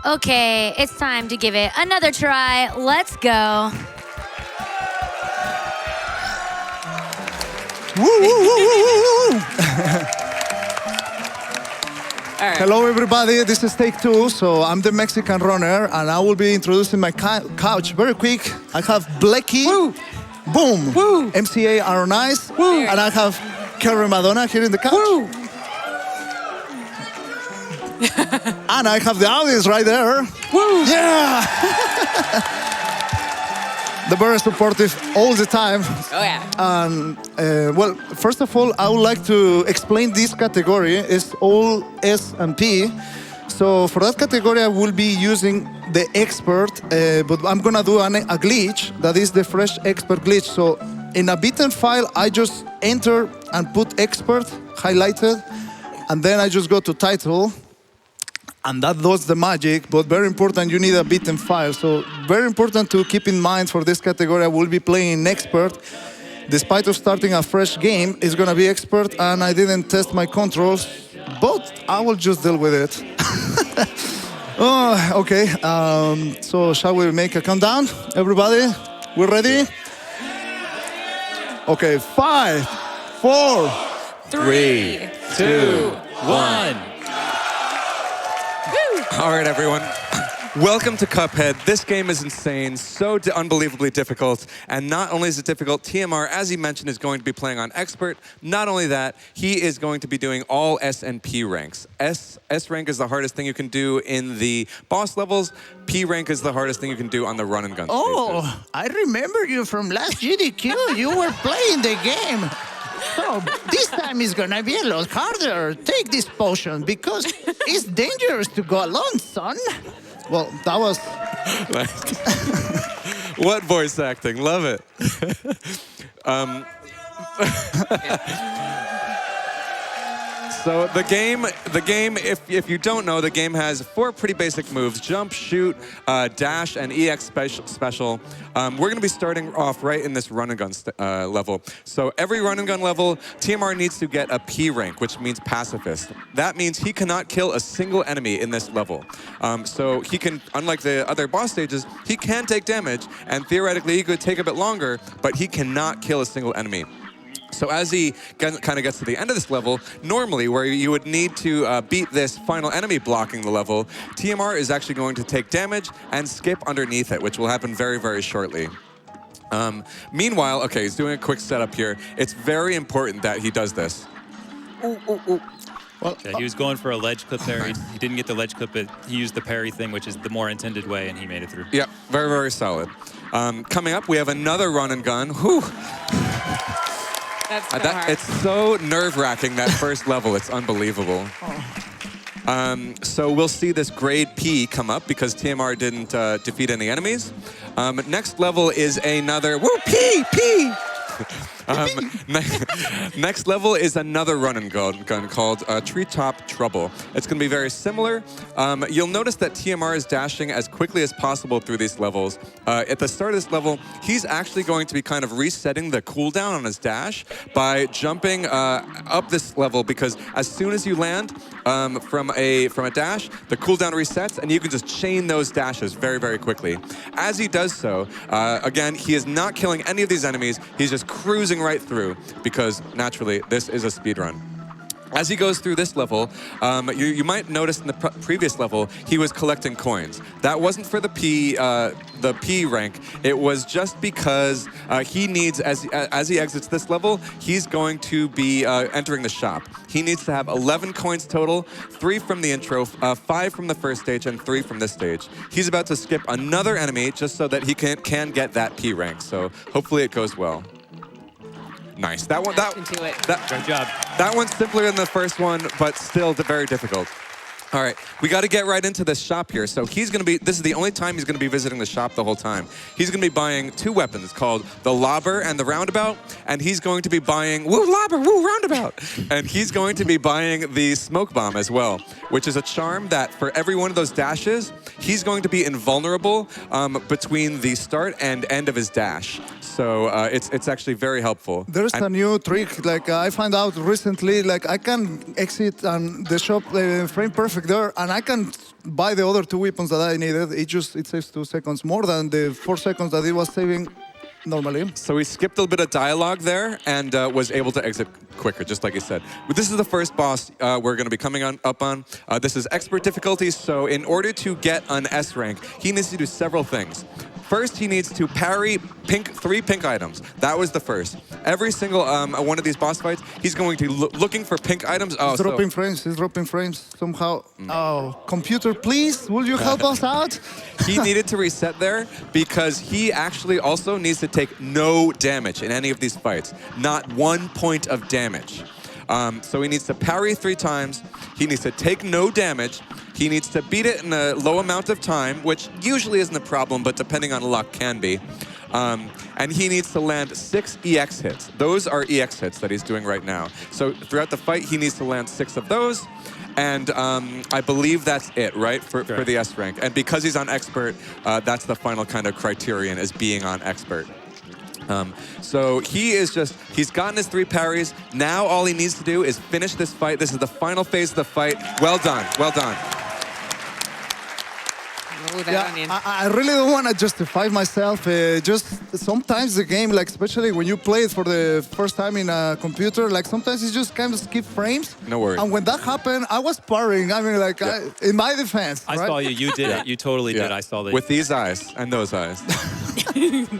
Okay, it's time to give it another try. Let's go. Woo, woo, woo, woo, woo. All right. Hello, everybody. This is take two. So I'm the Mexican runner, and I will be introducing my couch very quick. I have Blechy, Boom, Woo. MCAaronIce, Woo. and I have Karen Madonna here in the couch. Woo. And I have the audience right there. Woo. Yeah! They're very supportive all the time. Oh, yeah. Well, first of all, I would like to explain this category. It's all S and P. So for that category, I will be using the expert, but I'm gonna do a glitch that is the fresh expert glitch. So in a beaten file, I just enter and put expert highlighted, and then I just go to title. And that does the magic, but very important, you need a beaten file. So very important to keep in mind for this category, I will be playing expert. Despite of starting a fresh game, it's gonna be expert, and I didn't test my controls, but I will just deal with it. Oh, okay, so shall we make a countdown? Everybody, we're ready? Okay, 5, 4, 3, 2, 1. All right, everyone. Welcome to Cuphead. This game is insane, so unbelievably difficult. And not only is it difficult, TMR, as he mentioned, is going to be playing on Expert. Not only that, he is going to be doing all S and P ranks. S rank is the hardest thing you can do in the boss levels. P rank is the hardest thing you can do on the run and gun stages. Oh, I remember you from last GDQ. You were playing the game. So this time is gonna be a lot harder. Take this potion because it's dangerous to go alone, son. Well, that was... What voice acting? Love it. So the game, if you don't know, the game has 4 pretty basic moves: jump, shoot, dash, and EX special. We're going to be starting off right in this run and gun level. So every run and gun level, TMR needs to get a P rank, which means pacifist. That means he cannot kill a single enemy in this level. So he can, unlike the other boss stages, he can take damage, and theoretically he could take a bit longer, but he cannot kill a single enemy. So as he kind of gets to the end of this level, normally where you would need to beat this final enemy blocking the level, TMR is actually going to take damage and skip underneath it, which will happen very, very shortly. Meanwhile, okay, he's doing a quick setup here. It's very important that he does this. Well, Yeah, he was going for a ledge clip there. He didn't get the ledge clip, but he used the parry thing, which is the more intended way, and he made it through. Yep, very, very solid. Coming up, we have another run and gun. Whew. That's so hard. It's so nerve-wracking, that first level. It's unbelievable. So we'll see this grade P come up because TMR didn't defeat any enemies. Next level is another... Woo, P! Next level is another run and gun called Treetop Trouble. It's going to be very similar. You'll notice that TMR is dashing as quickly as possible through these levels. At the start of this level, he's actually going to be kind of resetting the cooldown on his dash by jumping up this level, because as soon as you land from a dash, the cooldown resets and you can just chain those dashes very, very quickly. As he does so, again, he is not killing any of these enemies. He's just cruising right through, because naturally this is a speed run. As he goes through this level, you might notice in the previous level he was collecting coins. That wasn't for the P rank. It was just because he needs, as he exits this level, he's going to be entering the shop. He needs to have 11 coins total, 3 from the intro, 5 from the first stage, and 3 from this stage. He's about to skip another enemy just so that he can get that P rank. So hopefully it goes well. Nice. That one. Great job. That one's simpler than the first one, but still very difficult. All right, we got to get right into this shop here. So he's going to be, this is the only time he's going to be visiting the shop the whole time. He's going to be buying 2 weapons called the Lobber and the Roundabout, and he's going to be buying, woo, Lobber, woo, Roundabout. And he's going to be buying the Smoke Bomb as well, which is a charm that for every one of those dashes, he's going to be invulnerable between the start and end of his dash. So it's actually very helpful. There's a new trick, like I found out recently, like I can exit the shop frame perfect there, and I can buy the other 2 weapons that I needed. It saves 2 seconds more than the 4 seconds that it was saving normally. So he skipped a little bit of dialogue there and was able to exit quicker, just like he said. But this is the first boss we're going to be coming up on. This is expert difficulty, so in order to get an S rank, he needs to do several things. First, he needs to parry 3 pink items. That was the first. Every single one of these boss fights, he's going to looking for pink items. Oh, He's dropping frames somehow. Oh, computer, please, will you help us out? He needed to reset there because he actually also needs to take no damage in any of these fights. Not 1 point of damage. So he needs to parry 3 times. He needs to take no damage. He needs to beat it in a low amount of time, which usually isn't a problem, but depending on luck can be. And he needs to land 6 EX hits. Those are EX hits that he's doing right now. So throughout the fight, he needs to land 6 of those. And I believe that's it, right, for the S rank. And because he's on expert, that's the final kind of criterion, is being on expert. So he's gotten his 3 parries. Now all he needs to do is finish this fight. This is the final phase of the fight. Well done, well done. Yeah, I really don't want to justify myself. Just sometimes the game, like especially when you play it for the first time in a computer, like sometimes you just kind of skip frames. No worries. And when that happened, I was parrying. I mean, like in my defense. I saw you. You did it. You totally did. I saw that. With these eyes and those eyes.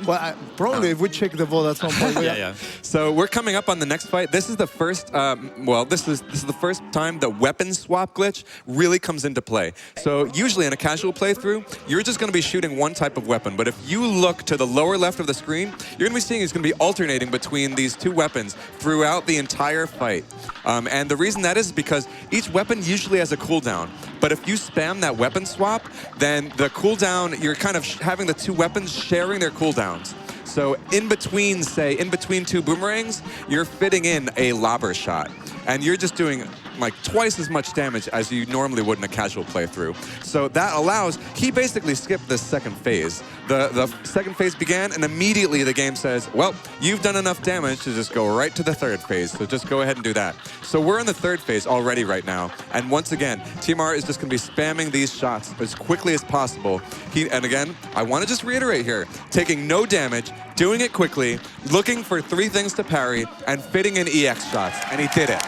Well, probably if we check the vote at some point. Yeah. So we're coming up on the next fight. This is the first. This is the first time the weapon swap glitch really comes into play. So usually in a casual playthrough, you're just going to be shooting one type of weapon. But if you look to the lower left of the screen, you're going to be seeing he's going to be alternating between these 2 weapons throughout the entire fight. And the reason that is because each weapon usually has a cooldown. But if you spam that weapon swap, then the cooldown, you're kind of having the 2 weapons sharing their cooldowns. So in between 2 boomerangs, you're fitting in a lobber shot. And you're just doing like twice as much damage as you normally would in a casual playthrough. So that allows, he basically skipped the second phase. The second phase began, and immediately the game says, well, you've done enough damage to just go right to the 3rd phase, so just go ahead and do that. So we're in the 3rd phase already right now, and once again, TMR is just going to be spamming these shots as quickly as possible. And again, I want to just reiterate here, taking no damage, doing it quickly, looking for 3 things to parry, and fitting in EX shots, and he did it.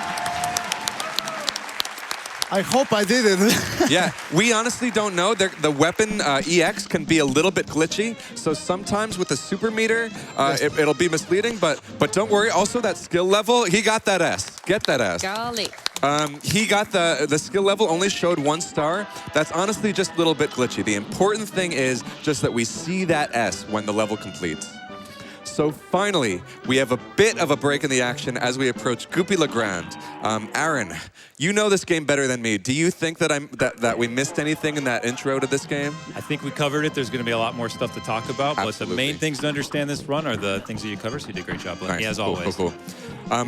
I hope I did it. Yeah, we honestly don't know. The weapon EX can be a little bit glitchy, so sometimes with the super meter, it'll be misleading, but don't worry. Also, that skill level, he got that S. Get that S. Golly. He got the skill level only showed 1 star. That's honestly just a little bit glitchy. The important thing is just that we see that S when the level completes. So finally, we have a bit of a break in the action as we approach Goopy Legrand. Aaron, you know this game better than me. Do you think that we missed anything in that intro to this game? I think we covered it. There's going to be a lot more stuff to talk about. Absolutely. But the main things to understand this run are the things that you covered. So you did a great job, Blechy, Nice. as always. Cool.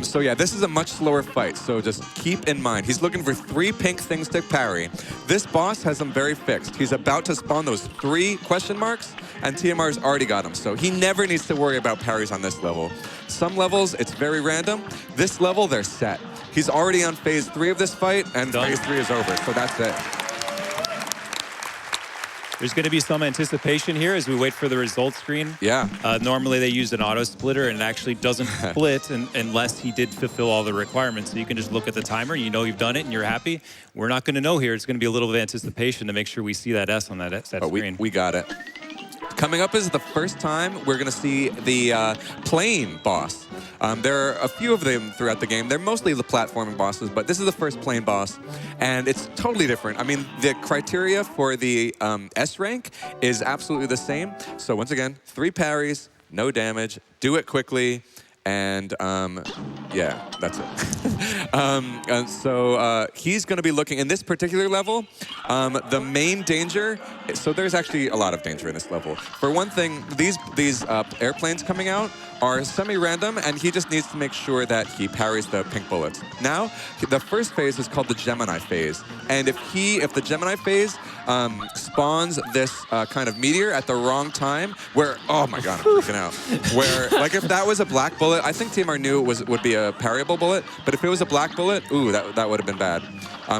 So yeah, this is a much slower fight, so just keep in mind, he's looking for 3 pink things to parry. This boss has them very fixed. He's about to spawn those 3 question marks, and TMR's already got them, so he never needs to worry about parries on this level. Some levels, it's very random. This level, they're set. He's already on phase 3 of this fight, and Done. phase 3 is over, so that's it. There's going to be some anticipation here as we wait for the results screen. Yeah. Normally they use an auto splitter, and it actually doesn't split unless he did fulfill all the requirements. So you can just look at the timer, you know you've done it, and you're happy. We're not going to know here. It's going to be a little bit of anticipation to make sure we see that S on that screen. We got it. Coming up is the first time we're going to see the plane boss. There are a few of them throughout the game. They're mostly the platforming bosses, but this is the first plane boss, and it's totally different. I mean, the criteria for the S rank is absolutely the same. So once again, 3 parries, no damage, do it quickly, and Yeah, that's it. And so he's going to be looking in this particular level. The main danger. So there's actually a lot of danger in this level. For one thing, these airplanes coming out are semi-random, and he just needs to make sure that he parries the pink bullets. Now, the first phase is called the Gemini phase, and if the Gemini phase spawns this kind of meteor at the wrong time, where oh my god, I'm freaking out. Where like if that was a black bullet, I think TMR knew it would be a parryable bullet, but if it was a black bullet, ooh, that would have been bad.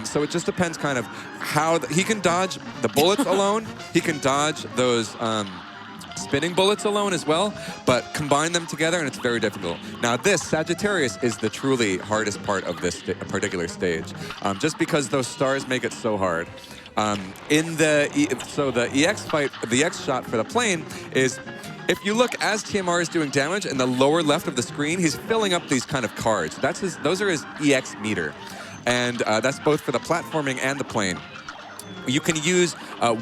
So it just depends kind of how he can dodge the bullets alone. He can dodge those. Spinning bullets alone as well, but combine them together and it's very difficult. Now this, Sagittarius, is the truly hardest part of this particular stage, just because those stars make it so hard. So the EX fight, the EX shot for the plane is, if you look as TMR is doing damage in the lower left of the screen, he's filling up these kind of cards. Those are his EX meter. And that's both for the platforming and the plane. You can use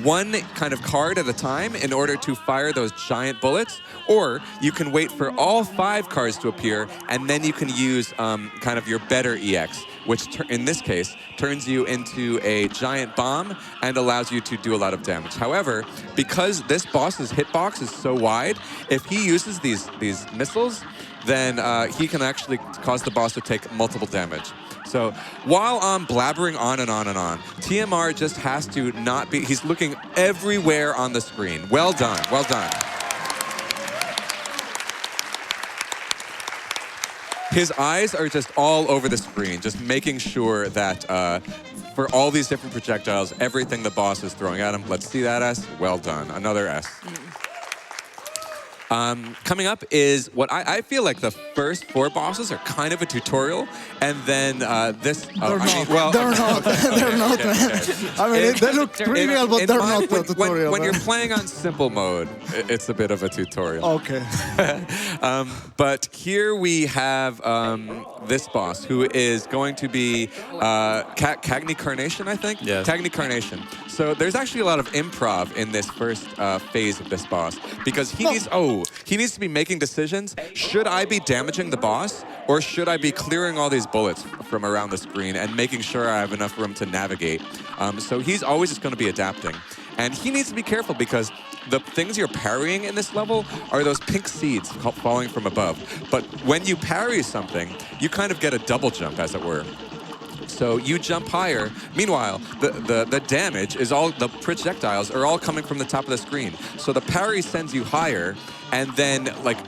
one kind of card at a time in order to fire those giant bullets, or you can wait for all 5 cards to appear, and then you can use kind of your better EX, which in this case turns you into a giant bomb and allows you to do a lot of damage. However, because this boss's hitbox is so wide, if he uses these missiles, then he can actually cause the boss to take multiple damage. So while I'm blabbering on and on and on, TMR just has to not be, he's looking everywhere on the screen. Well done, well done. His eyes are just all over the screen, just making sure that for all these different projectiles, everything the boss is throwing at him. Let's see that S. Well done, another S. Coming up is what I feel like the first 4 bosses are kind of a tutorial, and then this. They're not, man. I mean, they look trivial, but they're not a tutorial. When you're playing on simple mode, it's a bit of a tutorial. Okay. But here we have this boss, who is going to be Cagney Carnation, I think? Yes. Cagney Carnation. So there's actually a lot of improv in this first phase of this boss, because he needs to be making decisions. Should I be damaging the boss, or should I be clearing all these bullets from around the screen and making sure I have enough room to navigate? So he's always just going to be adapting. And he needs to be careful, because the things you're parrying in this level are those pink seeds falling from above. But when you parry something, you kind of get a double jump, as it were. So you jump higher. Meanwhile, the damage is all, the projectiles are all coming from the top of the screen. So the parry sends you higher, and then like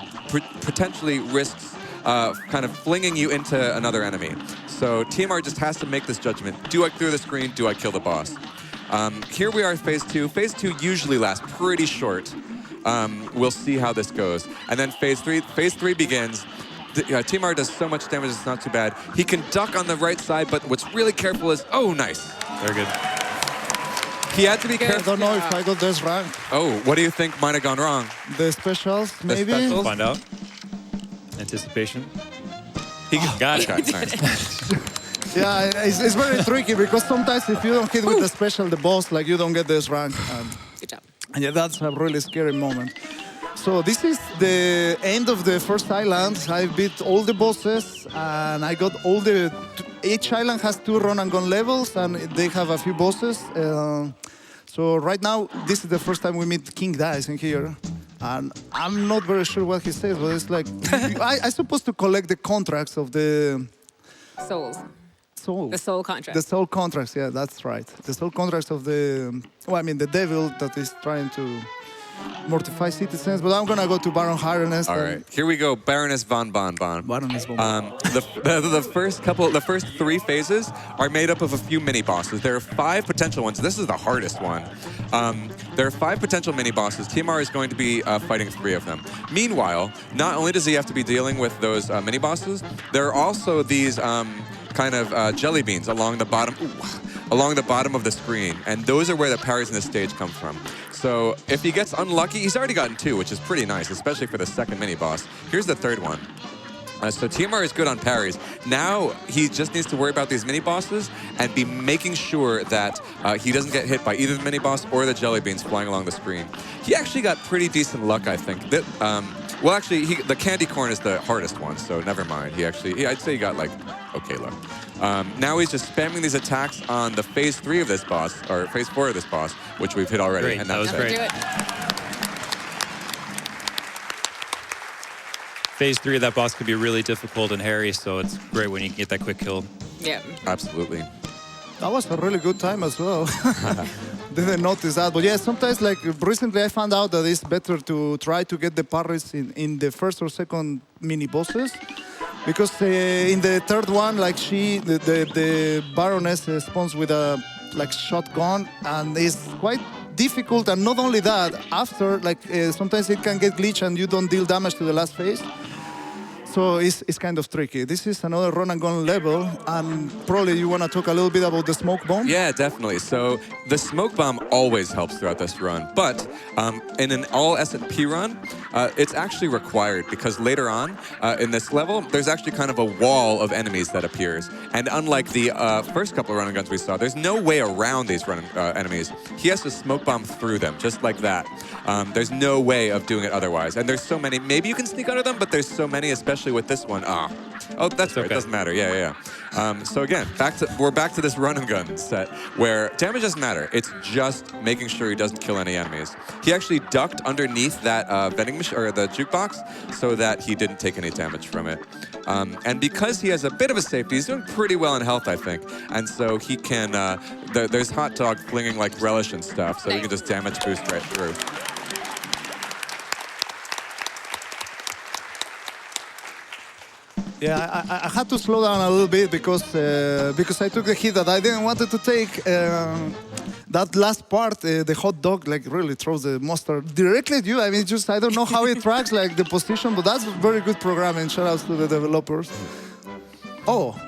potentially risks kind of flinging you into another enemy. So TMR just has to make this judgment. Do I clear the screen? Do I kill the boss? Here we are at phase 2. Phase 2 usually lasts pretty short. We'll see how this goes. And then phase 3 begins. TMR does so much damage, it's not too bad. He can duck on the right side, but what's really careful is, oh, nice. Very good. He had to be careful. I don't know if I got this rank. Oh, what do you think might have gone wrong? The specials, maybe? The specials? Find out. Anticipation. He got it. Okay, nice. Yeah, it's very tricky, because sometimes if you don't hit with the special, the boss, like, you don't get this rank. Good job. And yeah, that's a really scary moment. So this is the end of the first island. I beat all the bosses, and I got all the... Each island has 2 run and gun levels, and they have a few bosses. So right now, this is the first time we meet King Dice in here. And I'm not very sure what he says, but it's like... I'm supposed to collect the contracts of the... Souls. Soul. The soul contract. The soul contracts, yeah, that's right. The soul contracts of the... Well, I mean, the devil that is trying to mortify citizens, but I'm gonna go to Baroness. All right, here we go. Baroness von Bonbon. Baroness von Bonbon. The first 3 phases are made up of a few mini bosses. There are 5 potential ones. This is the hardest one. There are 5 potential mini bosses. TMR is going to be fighting 3 of them. Meanwhile, not only does he have to be dealing with those mini bosses, there are also these kind of jelly beans along the bottom. Along the bottom of the screen, and those are where the parries in this stage come from. So if he gets unlucky, he's already gotten 2, which is pretty nice, especially for the second mini-boss. Here's the 3rd one. So TMR is good on parries. Now he just needs to worry about these mini-bosses and be making sure that he doesn't get hit by either the mini-boss or the jelly beans flying along the screen. He actually got pretty decent luck, I think. Well, actually, the candy corn is the hardest one, so never mind. I'd say he got like okay luck. Now he's just spamming these attacks on the phase 3 of this boss, or phase 4 of this boss, which we've hit already. Great, And that was great. Do it. Phase 3 of that boss could be really difficult and hairy, so it's great when you can get that quick kill. Yeah. Absolutely. That was a really good time as well. Didn't notice that, but yeah, sometimes like recently I found out that it's better to try to get the parries in the first or second mini bosses, because in the third one, like the Baroness spawns with a like shotgun, and it's quite difficult. And not only that, after like sometimes it can get glitched and you don't deal damage to the last phase. So it's kind of tricky. This is another run and gun level, and probably you want to talk a little bit about the smoke bomb? Yeah, definitely. So the smoke bomb always helps throughout this run, but in an all S&P run, it's actually required, because later on in this level, there's actually kind of a wall of enemies that appears. And unlike the first couple of run and guns we saw, there's no way around these enemies. He has to smoke bomb through them, just like that. There's no way of doing it otherwise. And there's so many. Maybe you can sneak under them, but there's so many, especially with this one. Oh, that's right. Okay. It doesn't matter. Yeah. So again, we're back to this run and gun set where damage doesn't matter. It's just making sure he doesn't kill any enemies. He actually ducked underneath that vending machine or the jukebox so that he didn't take any damage from it. And because he has a bit of a safety, he's doing pretty well in health, I think. And so he can. There's hot dog flinging like relish and stuff, so he can just damage boost right through. Yeah, I had to slow down a little bit because I took the hit that I didn't want to take. That last part, the hot dog, like really throws the mustard directly at you. I mean, just I don't know how it tracks like the position, but that's very good programming. Shout outs to the developers. Oh,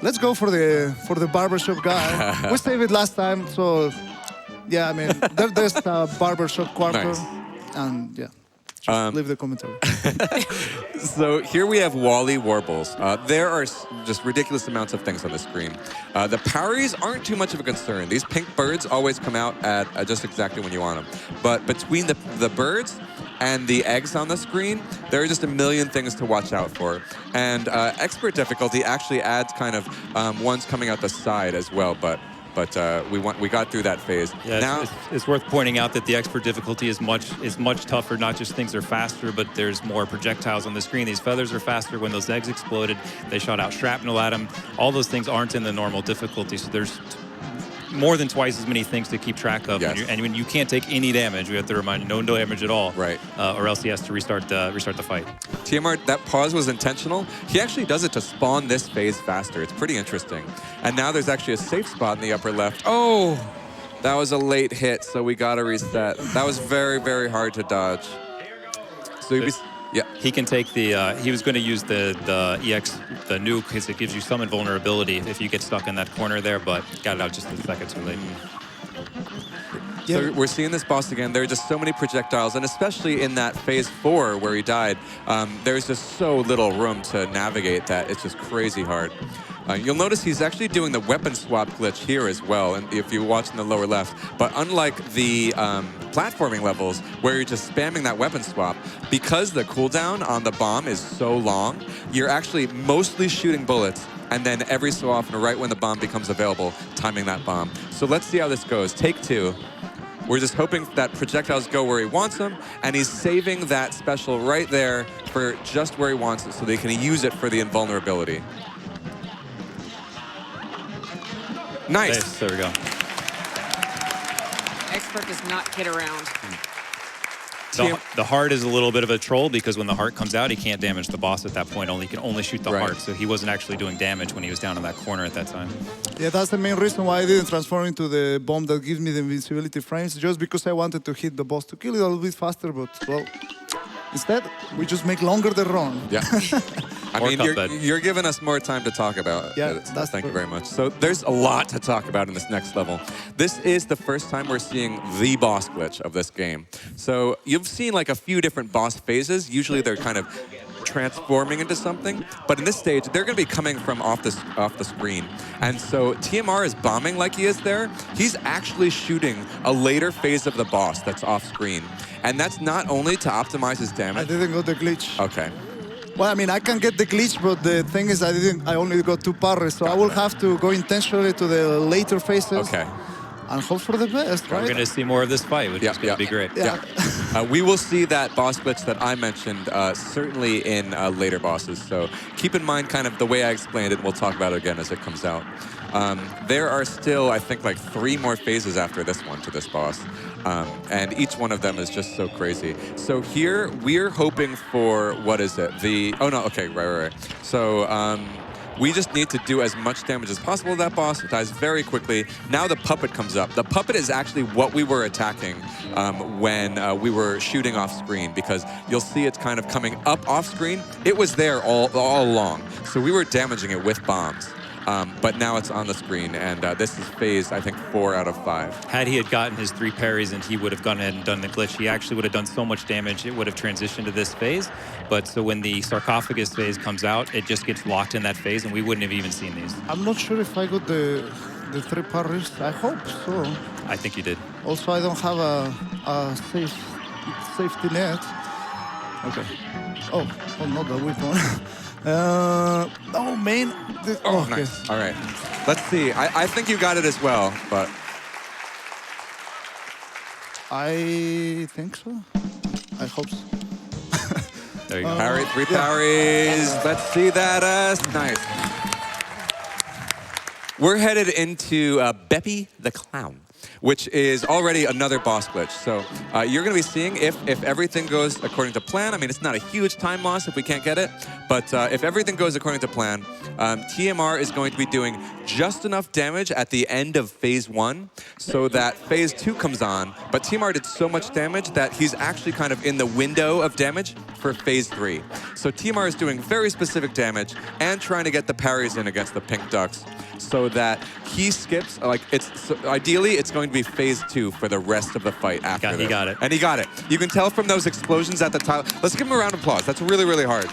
let's go for the barbershop guy. We saved it last time, so yeah. I mean, there's a barbershop quarter, Nice. and yeah. Just leave the commentary. So here we have Walle Warbles. There are just ridiculous amounts of things on the screen. The parries aren't too much of a concern. These pink birds always come out at just exactly when you want them. But between the birds and the eggs on the screen, there are just a million things to watch out for. And expert difficulty actually adds kind of ones coming out the side as well. But we got through that phase. Yeah, now it's worth pointing out that the expert difficulty is much tougher. Not just things are faster, but there's more projectiles on the screen. These feathers are faster. When those eggs exploded, they shot out shrapnel at them. All those things aren't in the normal difficulty, so there's more than twice as many things to keep track of. Yes. And when you can't take any damage, we have to remind you, no damage at all. Right. Or else he has to restart the fight. TMR, that pause was intentional. He actually does it to spawn this phase faster. It's pretty interesting. And now there's actually a safe spot in the upper left. Oh, that was a late hit, so we got to reset. That was very, very hard to dodge. So yeah. He can take he was going to use the EX, the nuke, because it gives you some invulnerability if you get stuck in that corner there, but got it out just a second too late. Yeah. So we're seeing this boss again. There are just so many projectiles, and especially in that phase 4 where he died, there's just so little room to navigate that it's just crazy hard. You'll notice he's actually doing the weapon swap glitch here as well, and if you watch in the lower left. But unlike the platforming levels where you're just spamming that weapon swap, because the cooldown on the bomb is so long, you're actually mostly shooting bullets, and then every so often, right when the bomb becomes available, timing that bomb. So let's see how this goes. Take 2. We're just hoping that projectiles go where he wants them, and he's saving that special right there for just where he wants it so they can use it for the invulnerability. Nice. There we go. Expert does not kid around. The heart is a little bit of a troll because when the heart comes out, he can't damage the boss at that point. He can only shoot the heart, so he wasn't actually doing damage when he was down in that corner at that time. Yeah, that's the main reason why I didn't transform into the bomb that gives me the invincibility frames, just because I wanted to hit the boss to kill it a little bit faster, but, well, instead, we just make longer the run. Yeah. I mean, you're giving us more time to talk about. Yeah, so thank you very much. So there's a lot to talk about in this next level. This is the first time we're seeing the boss glitch of this game. So you've seen like a few different boss phases. Usually they're kind of transforming into something. But in this stage, they're going to be coming from off the screen. And so TMR is bombing like he is there. He's actually shooting a later phase of the boss that's off screen. And that's not only to optimize his I damage. didn't go the glitch. Okay. Well, I mean, I can get the glitch, but the thing is, I only got 2 parries, so I will have to go intentionally to the later phases. Okay. And hope for the best, right? We're going to see more of this fight, which is going to be great. Yeah. We will see that boss glitch that I mentioned certainly in later bosses. So keep in mind kind of the way I explained it, and we'll talk about it again as it comes out. There are still, I think, like 3 more phases after this one to this boss. And each one of them is just so crazy. So here, we're hoping for, what is it? Oh no, okay, right. So we just need to do as much damage as possible to that boss. It dies very quickly. Now the puppet comes up. The puppet is actually what we were attacking when we were shooting off screen, because you'll see it's kind of coming up off screen. It was there all along. So we were damaging it with bombs. But now it's on the screen, and this is phase, I think, 4 out of 5. Had he had gotten his 3 parries and he would have gone ahead and done the glitch, he actually would have done so much damage, it would have transitioned to this phase. But so when the sarcophagus phase comes out, it just gets locked in that phase, and we wouldn't have even seen these. I'm not sure if I got the 3 parries. I hope so. I think you did. Also, I don't have a safety net. Okay. Oh, not the weapon. Oh, man. Oh, nice. All right. Let's see. I think you got it as well, but... I think so. I hope so. There you go. Parry, 3 parries. Let's see that. Nice. We're headed into Pepe the Clown, which is already another boss glitch. So you're going to be seeing if everything goes according to plan. I mean, it's not a huge time loss if we can't get it, but if everything goes according to plan, TMR is going to be doing just enough damage at the end of phase 1 so that phase 2 comes on, but TMR did so much damage that he's actually kind of in the window of damage for phase 3. So TMR is doing very specific damage and trying to get the parries in against the pink ducks so that he skips, ideally it's going to be phase 2 for the rest of the fight after this. He got it. And he got it. You can tell from those explosions at the top. Let's give him a round of applause. That's really, really hard.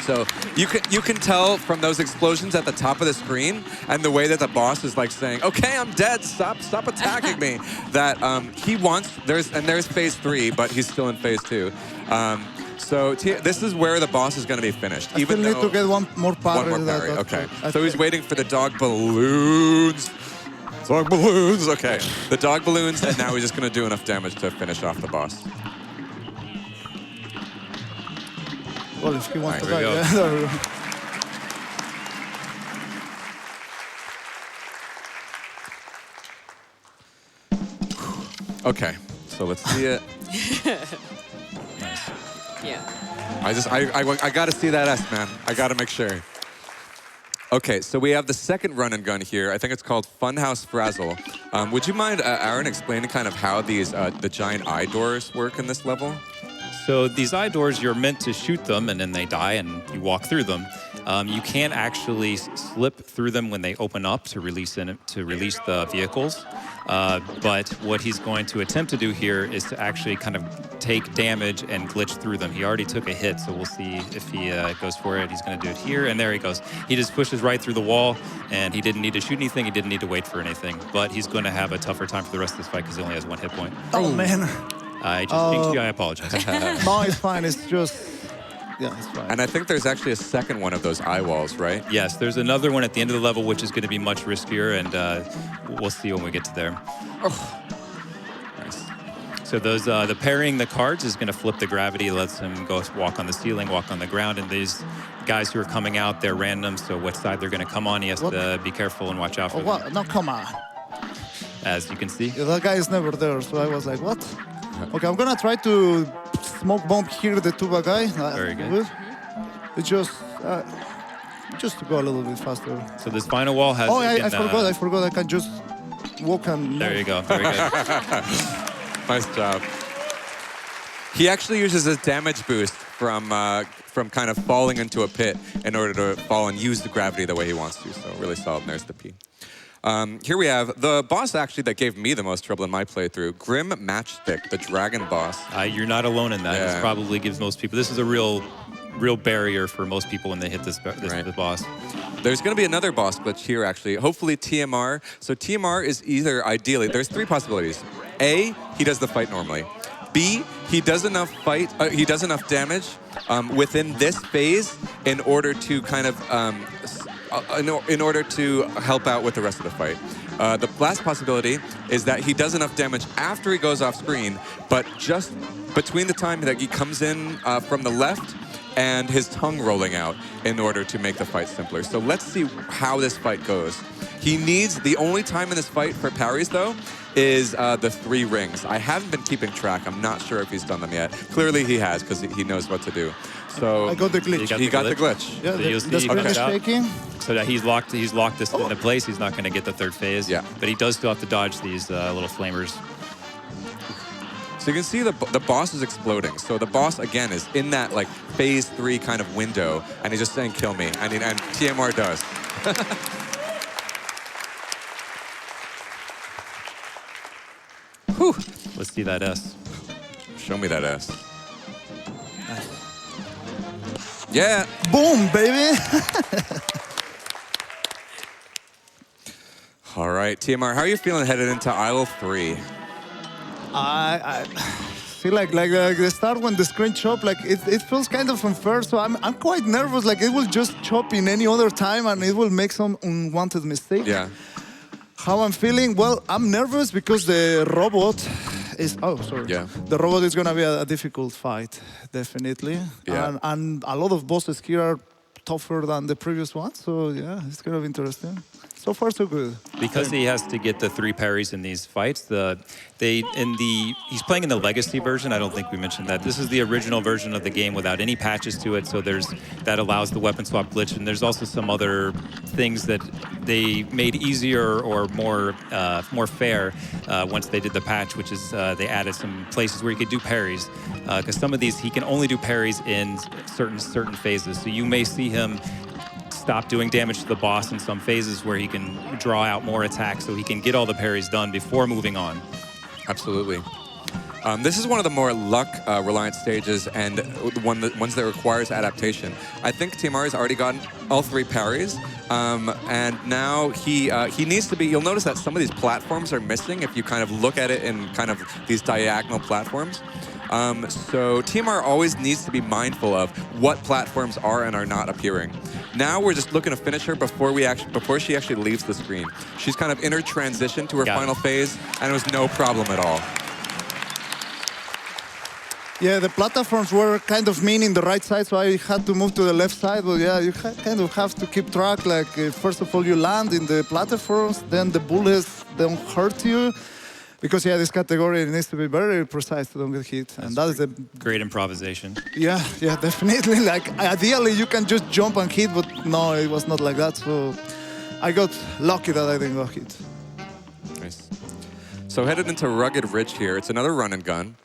So you can tell from those explosions at the top of the screen and the way that the boss is like saying, "Okay, I'm dead. Stop attacking me." That he wants. There's phase 3, but he's still in phase 2. So this is where the boss is going to be finished. I still need to get one more parry. One more parry. Okay. So he's waiting for the dog balloons. Dog balloons. Okay. The dog balloons, and now he's just going to do enough damage to finish off the boss. Well, if he wants to There die, we go. yeah, there we go. Okay, so let's see it. Yeah. I got to see that S, man. I got to make sure. Okay, so we have the second run and gun here. I think it's called Funhouse Brazel. Would you mind, Aaron, explaining kind of how these the giant eye doors work in this level? So these eye doors, you're meant to shoot them, and then they die, and you walk through them. You can actually slip through them when they open up to release the vehicles. But what he's going to attempt to do here is to actually kind of take damage and glitch through them. He already took a hit, so we'll see if he goes for it. He's going to do it here, and there he goes. He just pushes right through the wall, and he didn't need to shoot anything. He didn't need to wait for anything. But he's going to have a tougher time for the rest of this fight because he only has 1 hit point. Oh, man. I just jinxed you. I apologize. No, it's fine. It's just... Yeah, it's fine. And I think there's actually a second one of those eye walls, right? Yes, there's another one at the end of the level, which is going to be much riskier, and we'll see when we get to there. Oh. Nice. So those the parrying the cards is going to flip the gravity, lets him go walk on the ceiling, walk on the ground, and these guys who are coming out, they're random, so what side they're going to come on, he has to be careful and watch out for them. What? No, come on. As you can see. Yeah, that guy is never there, so I was like, what? Okay, I'm gonna try to smoke bomb here the tuba guy. Very good. It's just to go a little bit faster. So this final wall has... Oh, I forgot. I can just walk and... There you go. Very good. Nice job. He actually uses his damage boost from kind of falling into a pit in order to fall and use the gravity the way he wants to. So really solid. And there's the P. Here we have the boss actually that gave me the most trouble in my playthrough, Grim Matchstick, the dragon boss. You're not alone in that. Yeah. This probably gives most people... This is a real real barrier for most people when they hit this boss. There's going to be another boss glitch here, actually. Hopefully TMR. So TMR is either, ideally, there's three possibilities. A, he does the fight normally. B, he does enough damage within this phase in order to kind of, in order to help out with the rest of the fight. The last possibility is that he does enough damage after he goes off screen, but just between the time that he comes in from the left and his tongue rolling out in order to make the fight simpler. So let's see how this fight goes. He needs, the only time in this fight for parries though, is the 3 rings. I haven't been keeping track. I'm not sure if he's done them yet. Clearly he has, because he knows what to do. So I got the glitch. He got the glitch. Yeah, So the screen is shaking. So that he's locked this into place. He's not going to get the third phase. Yeah. But he does still have to dodge these little flamers. So you can see the boss is exploding. So the boss, again, is in that like phase 3 kind of window, and he's just saying, kill me. And TMR does. Whew. Let's see that S. Show me that S. Yeah. Boom, baby. All right, TMR, how are you feeling headed into aisle 3? I feel like the start when the screen chop, like it feels kind of unfair. So I'm quite nervous. Like it will just chop in any other time, and it will make some unwanted mistake. Yeah. How I'm feeling? Well, I'm nervous because the robot is. Oh, sorry. Yeah. The robot is gonna be a difficult fight, definitely. Yeah. And a lot of bosses here are tougher than the previous ones. So yeah, it's gonna be interesting. So far, so good. Because he has to get the 3 parries in these fights, he's playing in the Legacy version. I don't think we mentioned that. This is the original version of the game without any patches to it, so that allows the weapon swap glitch, and there's also some other things that they made easier or more fair once they did the patch, which is they added some places where you could do parries. Because some of these, he can only do parries in certain phases. So you may see him stop doing damage to the boss in some phases where he can draw out more attacks so he can get all the parries done before moving on. Absolutely. This is one of the more luck-reliant stages and ones that requires adaptation. I think TMR has already gotten all 3 parries, and now he needs to be. You'll notice that some of these platforms are missing if you kind of look at it in kind of these diagonal platforms. So TMR always needs to be mindful of what platforms are and are not appearing. Now we're just looking to finish her before she actually leaves the screen. She's kind of in her transition to her final phase, and it was no problem at all. Yeah, the platforms were kind of mean in the right side, so I had to move to the left side. But yeah, you kind of have to keep track. Like, first of all, you land in the platforms, then the bullets don't hurt you. Because, yeah, this category needs to be very precise to don't get hit. And that is a great improvisation. Yeah, definitely. Like, ideally, you can just jump and hit, but no, it was not like that. So I got lucky that I didn't get hit. Nice. So headed into Rugged Ridge here. It's another run and gun.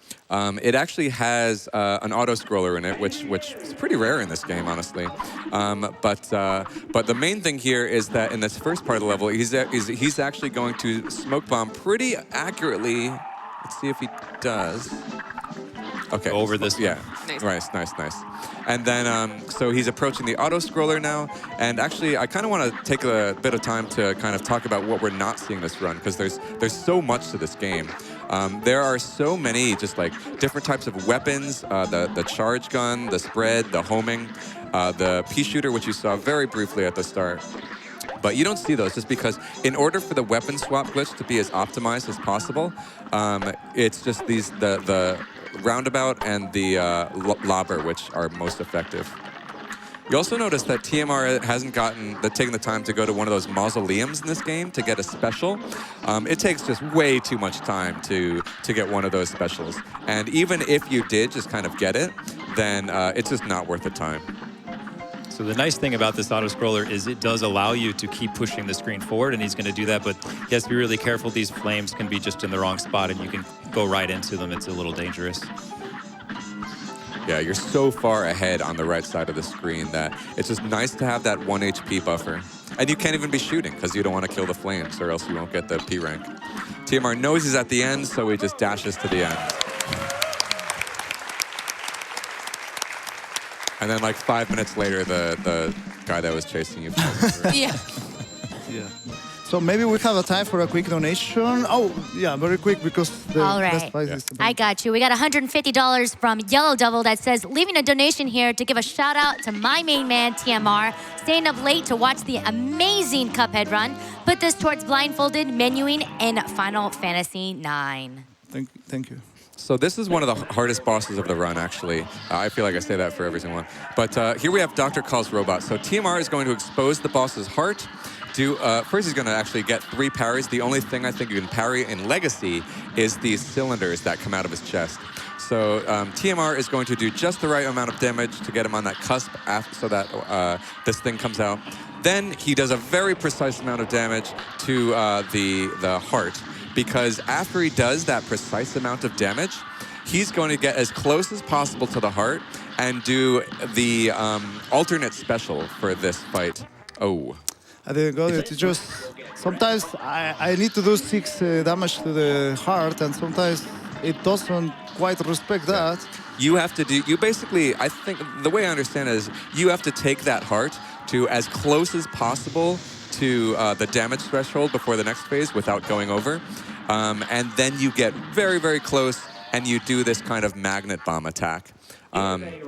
It actually has an auto-scroller in it, which is pretty rare in this game, honestly. But the main thing here is that in this first part of the level, he's actually going to smoke bomb pretty accurately. Let's see if he does. Okay. Over this. Yeah. Nice. Nice. And then, so he's approaching the auto-scroller now. And actually, I kind of want to take a bit of time to kind of talk about what we're not seeing this run, because there's so much to this game. There are so many just like different types of weapons, the charge gun, the spread, the homing, the pea shooter, which you saw very briefly at the start. But you don't see those just because in order for the weapon swap glitch to be as optimized as possible, it's just the roundabout and the lobber which are most effective. You also notice that TMR hasn't taken the time to go to one of those mausoleums in this game to get a special. It takes just way too much time to get one of those specials. And even if you did just kind of get it, then it's just not worth the time. So the nice thing about this auto-scroller is it does allow you to keep pushing the screen forward, and he's going to do that, but he has to be really careful. These flames can be just in the wrong spot, and you can go right into them. It's a little dangerous. Yeah, you're so far ahead on the right side of the screen that it's just nice to have that 1 HP buffer. And you can't even be shooting because you don't want to kill the flames or else you won't get the P rank. TMR knows he's at the end, so he just dashes to the end. And then like 5 minutes later, the guy that was chasing you falls over. Yeah. Yeah. So maybe we have a time for a quick donation. Oh, yeah, very quick because the All best right. prize is I got you. We got $150 from Yellow Devil that says, leaving a donation here to give a shout out to my main man, TMR, staying up late to watch the amazing Cuphead run. Put this towards blindfolded menuing in Final Fantasy IX. Thank you. So this is one of the hardest bosses of the run, actually. I feel like I say that for every single one. But here we have Dr. Call's robot. So TMR is going to expose the boss's heart. First, he's going to actually get 3 parries. The only thing I think you can parry in Legacy is these cylinders that come out of his chest. So TMR is going to do just the right amount of damage to get him on that cusp so that this thing comes out. Then he does a very precise amount of damage to the heart, because after he does that precise amount of damage, he's going to get as close as possible to the heart and do the alternate special for this fight. Oh. I didn't go there to just... Sometimes I need to do 6 damage to the heart, and sometimes it doesn't quite respect that. You have to do... You basically... I think the way I understand it is you have to take that heart to as close as possible to the damage threshold before the next phase without going over. And then you get very, very close, and you do this kind of magnet bomb attack.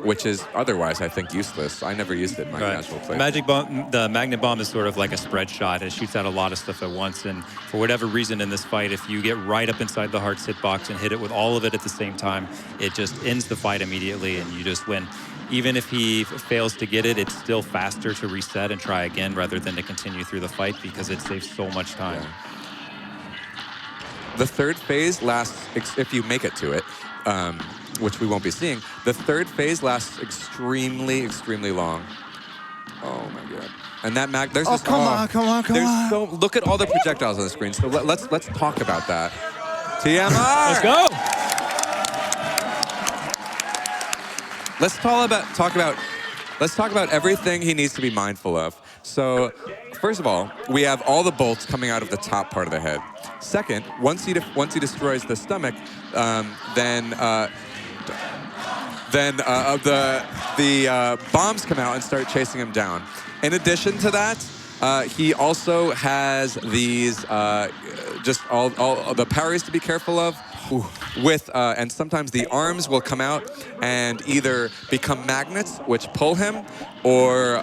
Which is otherwise, I think, useless. I never used it in my casual play. The magnet bomb is sort of like a spread shot. It shoots out a lot of stuff at once, and for whatever reason in this fight, if you get right up inside the heart's hitbox and hit it with all of it at the same time, it just ends the fight immediately, and you just win. Even if he fails to get it, it's still faster to reset and try again rather than to continue through the fight, because it saves so much time. Yeah. The third phase lasts, if you make it to it, which we won't be seeing, the third phase lasts extremely, extremely long. Oh my god! And that there's Oh, just come on. Look at all the projectiles on the screen. So let's talk about that. TMR. Let's go. Let's talk about everything he needs to be mindful of. So, first of all, we have all the bolts coming out of the top part of the head. Second, once he destroys the stomach, then the bombs come out and start chasing him down. In addition to that, he also has these just all the parries to be careful of. And sometimes the arms will come out and either become magnets, which pull him, or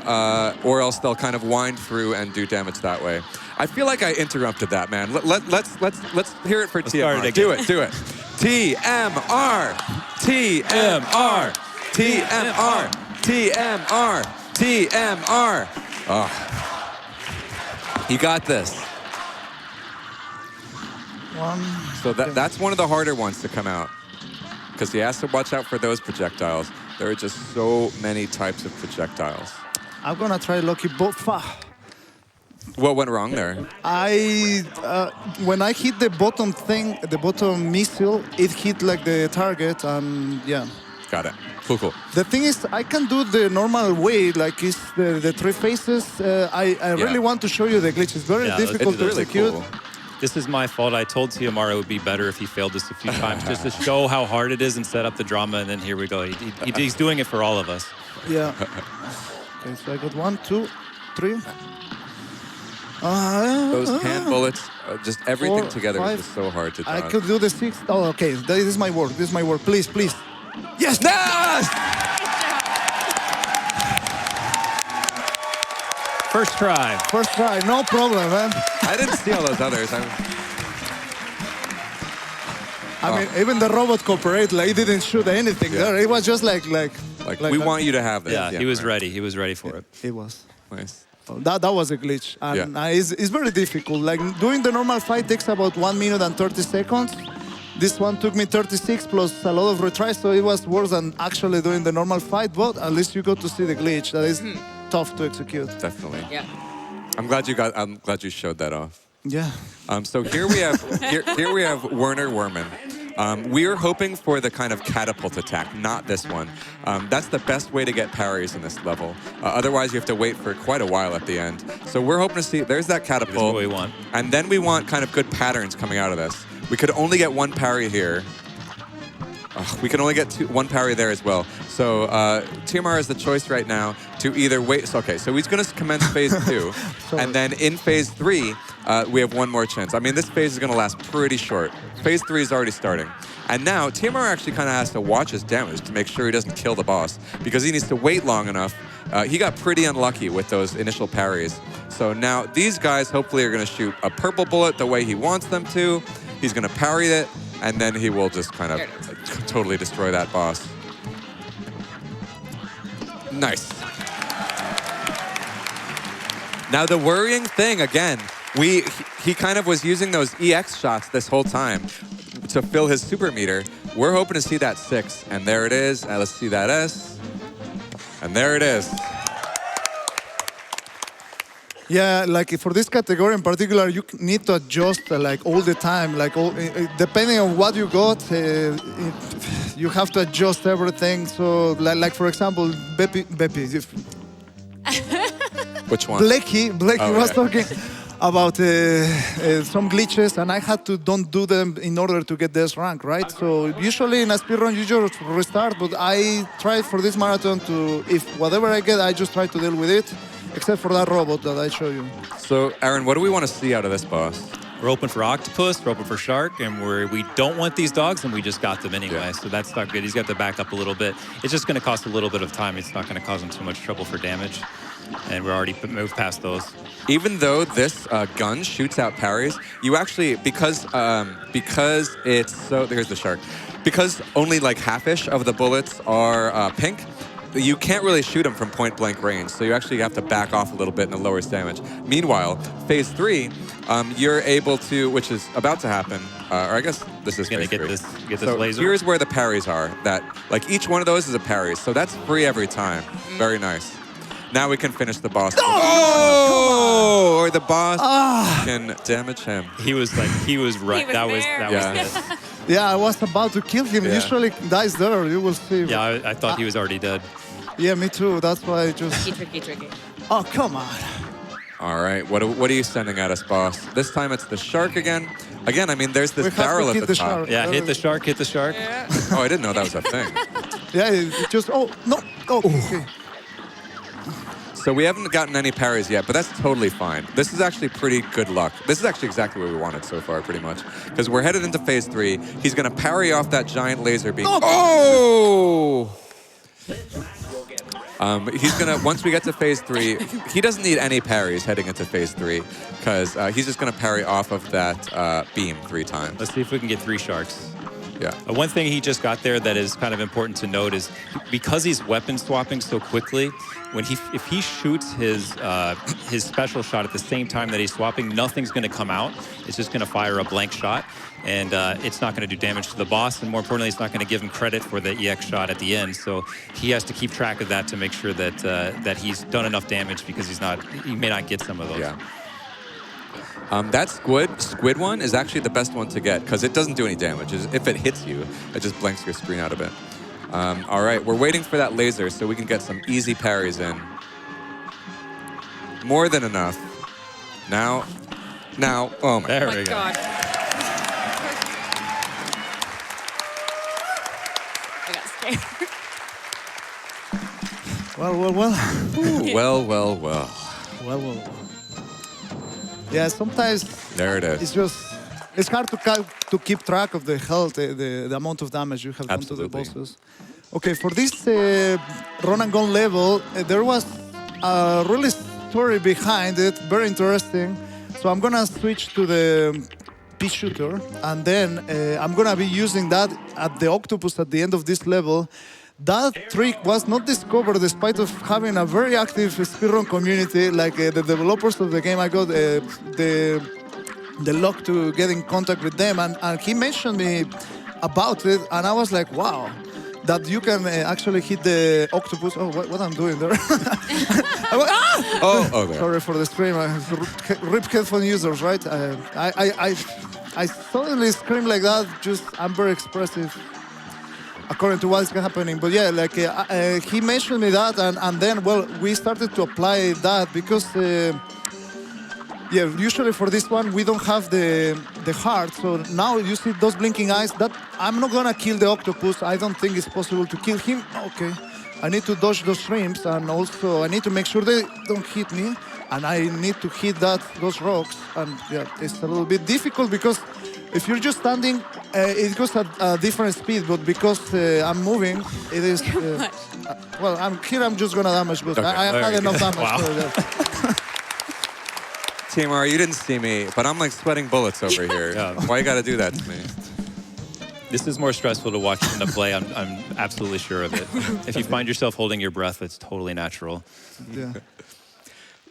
else they'll kind of wind through and do damage that way. I feel like I interrupted that, man. Let's hear it for TMR. Do it. TMR, TMR, TMR, TMR, TMR. Oh, you got this. So that's one of the harder ones to come out, because he has to watch out for those projectiles. There are just so many types of projectiles. I'm gonna try Lucky Bofa. What went wrong there? When I hit the bottom thing, the bottom missile, it hit like the target, and yeah. Got it. Cool. The thing is, I can do the normal way, like it's the 3 phases. I really want to show you the glitch. It's very difficult to execute. Cool. This is my fault. I told TMR it would be better if he failed this a few times, just to show how hard it is and set up the drama, and then here we go. He's doing it for all of us. Yeah. Okay, so I got 1, 2, 3. Those hand bullets, just everything 4, together 5. is just so hard to dodge. I could do the 6th. Oh, okay. This is my work. This is my work. Please. Yes! Yes! First try. First try. No problem, man. I didn't see all those others. I mean, even the robot cooperate. Like, he didn't shoot anything there. It was just like we want you to have this. Yeah, he was ready. He was ready for it. It was. Nice. That was a glitch, and it's very difficult. Like, doing the normal fight takes about 1 minute and 30 seconds. This one took me 36 plus a lot of retries, so it was worse than actually doing the normal fight. But at least you got to see the glitch. That is tough to execute. Definitely. Yeah. I'm glad you showed that off. Yeah. So here we have here we have Werner Worman. We are hoping for the kind of catapult attack, not this one. That's the best way to get parries in this level. Otherwise, you have to wait for quite a while at the end. So we're hoping to see, there's that catapult. This is what we want. And then we want kind of good patterns coming out of this. We could only get 1 parry here. We can only get one parry there as well. So TMR has the choice right now to either wait. So he's going to commence phase 2. And then in phase 3, we have one more chance. I mean, this phase is going to last pretty short. Phase 3 is already starting. And now TMR actually kind of has to watch his damage to make sure he doesn't kill the boss, because he needs to wait long enough. He got pretty unlucky with those initial parries. So now these guys hopefully are going to shoot a purple bullet the way he wants them to. He's going to parry it, and then he will just kind of totally destroy that boss. Nice. Now the worrying thing, again, he kind of was using those EX shots this whole time to fill his super meter. We're hoping to see that 6, and there it is. Let's see that S, and there it is. Yeah, like for this category in particular, you need to adjust like all the time. Like depending on what you got, you have to adjust everything. So like for example, Pepe. Which one? Blechy was talking about some glitches, and I had to don't do them in order to get this rank, right? So usually in a speedrun, you just restart, but I tried for this marathon to, if whatever I get, I just try to deal with it, except for that robot that I show you. So, Aaron, what do we want to see out of this boss? We're open for Octopus, we're open for Shark, and we don't want these dogs, and we just got them anyway, so that's not good. He's got to back up a little bit. It's just going to cost a little bit of time. It's not going to cause him too much trouble for damage, and we're already moved past those. Even though this gun shoots out parries, you actually, because it's so, here's the Shark, because only like half-ish of the bullets are pink, you can't really shoot them from point-blank range, so you actually have to back off a little bit and it lowers damage. Meanwhile, phase 3, you're able to, which is about to happen, or I guess this is phase 3. Get this laser. Here's where the parries are. That, like, each one of those is a parry, so that's free every time. Very nice. Now we can finish the boss. Oh! Or the boss can damage him. He was right. That was it. Yeah, I was about to kill him. Yeah. Usually dies there, you will see. Yeah, I thought he was already dead. Yeah, me too. That's why I just... Tricky. Oh, come on. All right, what are you sending at us, boss? This time it's the Shark again. Again, I mean, there's this barrel at the top. Shark. Yeah, hit the Shark, hit the Shark. Yeah. Oh, I didn't know that was a thing. Yeah, it just... Oh, no. Oh, okay. So we haven't gotten any parries yet, but that's totally fine. This is actually pretty good luck. This is actually exactly what we wanted so far, pretty much. Because we're headed into phase 3. He's going to parry off that giant laser beam. Oh! He's going to, once we get to phase 3, he doesn't need any parries heading into phase 3, because he's just going to parry off of that beam 3 times. Let's see if we can get 3 Sharks. Yeah. One thing he just got there that is kind of important to note is because he's weapon swapping so quickly, if he shoots his special shot at the same time that he's swapping, nothing's going to come out. It's just going to fire a blank shot, and it's not going to do damage to the boss, and more importantly, it's not going to give him credit for the EX shot at the end. So he has to keep track of that to make sure that that he's done enough damage, because he may not get some of those. Yeah. That squid one is actually the best one to get, because it doesn't do any damage. If it hits you, it just blanks your screen out a bit. All right, we're waiting for that laser so we can get some easy parries in. More than enough. Now, oh my There we go. God. I got scared. Well. Well. Yeah, sometimes There it is. it's hard to keep track of the health, the amount of damage you have done to the Absolutely. bosses. Okay, for this run and gun level, there was a really story behind it, very interesting. So I'm gonna switch to the pea shooter, and then I'm gonna be using that at the Octopus at the end of this level. That trick was not discovered despite of having a very active speedrun community. Like the developers of the game, I got the luck to get in contact with them, and he mentioned me about it, and I was like, wow, that you can actually hit the Octopus. Oh, what I'm doing there? I went, ah! Oh, there. Sorry for the scream. Rip headphone users, right? I suddenly scream like that. I'm very expressive, according to what's happening. But yeah, like he mentioned me that, and then, well, we started to apply that because Yeah, usually for this one we don't have the heart, so now you see those blinking eyes. That I'm not gonna kill the octopus. I don't think it's possible to kill him. Okay, I need to dodge those shrimps, and also I need to make sure they don't hit me, and I need to hit those rocks. And yeah, it's a little bit difficult because if you're just standing, it goes at a different speed. But because I'm moving, it is. Well, I'm just gonna damage, but Okay. I had enough damage. Wow. For that. TMR, you didn't see me, but I'm like sweating bullets over here. Yeah. Why you gotta do that to me? This is more stressful to watch than to play. I'm absolutely sure of it. If you find yourself holding your breath, it's totally natural. Yeah.